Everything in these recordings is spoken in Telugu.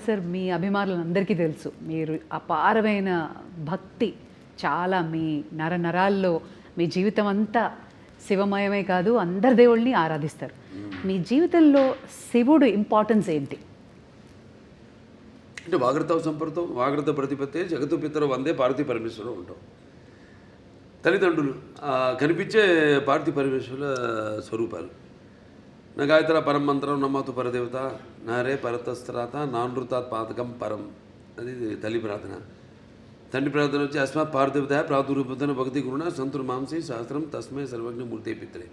సార్ మీ అభిమానులందరికీ తెలుసు మీరు అపారమైన భక్తి చాలా మీ నరాల్లో మీ జీవితం అంతా శివమయమే కాదు అందరి దేవుళ్ళని ఆరాధిస్తారు. మీ జీవితంలో శివుడు ఇంపార్టెన్స్ ఏంటి? అంటే వాగర్త సంపర్తం వాగర్త ప్రతిపత్తే జగత్తు పితరు వందే పార్వతీ పరమేశ్వరం ఉంటాం. తల్లిదండ్రులు కనిపించే పార్వతీ పరమేశ్వరుల స్వరూపాలు. నా గాయత్ర పరం మంత్రం నమ్మతు పరదేవత నారే పరతస్త్రాత నానృతాత్ పాతకం పరం. అది తల్లి ప్రార్థన. తండ్రి ప్రార్థన వచ్చి అస్మాత్ పార్థివత ప్రాదురూపతన భక్తి గురుణ సంతుర్ మాంసి శాస్త్రం తస్మై సర్వజ్ఞ మూర్తి పిత్రే.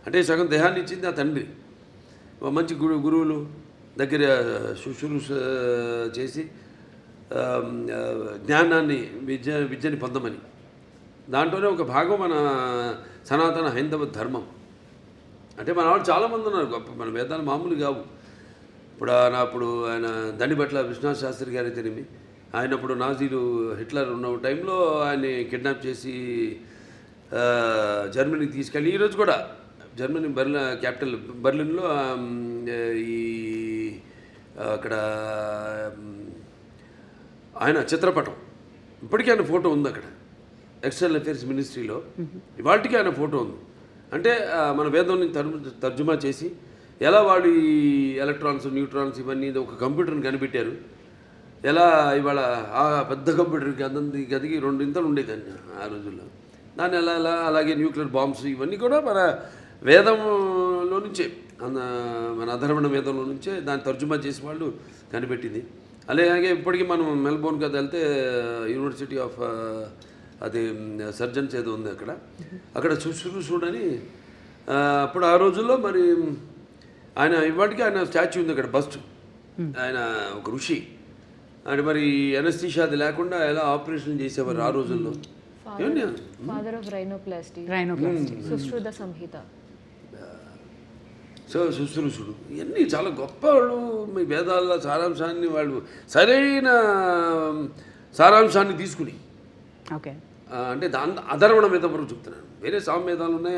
అంటే సగం దేహాన్ని ఇచ్చింది ఆ తండ్రి. మంచి గురువులు దగ్గర శుశ్రూష చేసి జ్ఞానాన్ని విద్యని పొందమని. దాంట్లోనే ఒక భాగం మన సనాతన హైందవ ధర్మం. అంటే మన వాళ్ళు చాలామంది ఉన్నారు గొప్ప. మన వేదాలు మామూలు కావు. అప్పుడు ఆయన దండిబట్ల విశ్వనాథ్ శాస్త్రి గారి తెలిమి. ఆయనప్పుడు నాజీలు హిట్లర్ ఉన్న టైంలో ఆయన్ని కిడ్నాప్ చేసి జర్మనీకి తీసుకెళ్ళి ఈరోజు కూడా జర్మనీ క్యాపిటల్ బర్లిన్లో ఈ అక్కడ ఆయన చిత్రపటం ఇప్పటికీ ఆయన ఫోటో ఉంది అక్కడ ఎక్స్టర్నల్ అఫేర్స్ మినిస్ట్రీలో. ఇవాళకి ఆయన ఫోటో ఉంది. అంటే మన వేదాన్ని తర్జుమా చేసి ఎలా వాళ్ళు ఈ ఎలక్ట్రాన్స్ న్యూట్రాన్స్ ఇవన్నీ ఒక కంప్యూటర్ని కనిపెట్టారు. ఎలా ఇవాళ ఆ పెద్ద కంప్యూటర్కి అందంది గదికి 2 ఇంతలు ఉండేదాన్ని ఆ రోజుల్లో. దాన్ని ఎలా అలాగే న్యూక్లియర్ బాంబ్స్ ఇవన్నీ కూడా మన వేదంలో నుంచే మన అధర్వణ వేదంలో నుంచే దాన్ని తర్జుమా చేసి వాళ్ళు కనిపెట్టింది. అలాగే ఇప్పటికీ మనం మెల్బోర్న్ కదా వెళ్తే యూనివర్సిటీ ఆఫ్ అది సర్జన్స్ ఏదో ఉంది అక్కడ శుశ్రూషుడని అప్పుడు ఆ రోజుల్లో మరి ఆయన ఇవాటికి ఆయన స్టాచ్యూ ఉంది అక్కడ బస్ట్. ఆయన ఒక ఋషి. అంటే మరి ఎనస్థీషియా అది లేకుండా ఎలా ఆపరేషన్ చేసేవారు ఆ రోజుల్లో. Father of rhinoplasty Sushruta Samhita. So శుశ్రూషుడు ఇవన్నీ చాలా గొప్ప వాళ్ళు. మీ వేదాల సారాంశాన్ని వాళ్ళు సరైన సారాంశాన్ని తీసుకుని ఓకే అంటే అధర్వణ వేదం వరకు చెప్తున్నాను. వేరే సామవేదాలు ఉన్నాయి,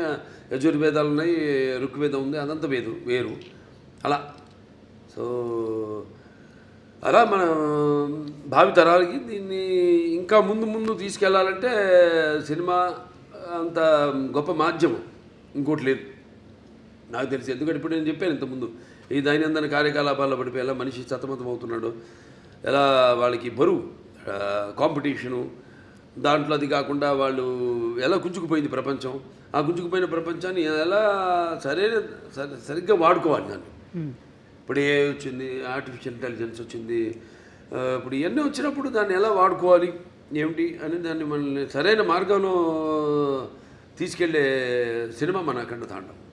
యజుర్వేదాలు ఉన్నాయి, ఋగ్వేదం ఉంది, అదంతా వేరు అలా. సో అలా మన భావితరాలకి దీన్ని ఇంకా ముందు తీసుకెళ్లాలంటే సినిమా అంత గొప్ప మాధ్యమం ఇంకోటి లేదు నాకు తెలిసి. ఎందుకంటే ఇప్పుడు నేను చెప్పాను ఇంతకుముందు ఈ దైనందిన కార్యకలాపాల్లో పడిపోయి ఎలా మనిషి సతమతం అవుతున్నాడు, ఎలా వాళ్ళకి బరువు కాంపిటీషను, దాంట్లో అది కాకుండా వాళ్ళు ఎలా గుంజుకుపోయింది ప్రపంచం. ఆ గుంజుకుపోయిన ప్రపంచాన్ని ఎలా సరిగ్గా వాడుకోవాలి దాన్ని. ఇప్పుడు ఏ వచ్చింది, ఆర్టిఫిషియల్ ఇంటెలిజెన్స్ వచ్చింది, ఇప్పుడు ఇవన్నీ వచ్చినప్పుడు దాన్ని ఎలా వాడుకోవాలి ఏమిటి అని దాన్ని మనల్ని సరైన మార్గంలో తీసుకెళ్లే సినిమా మన అఖండ తాండవం.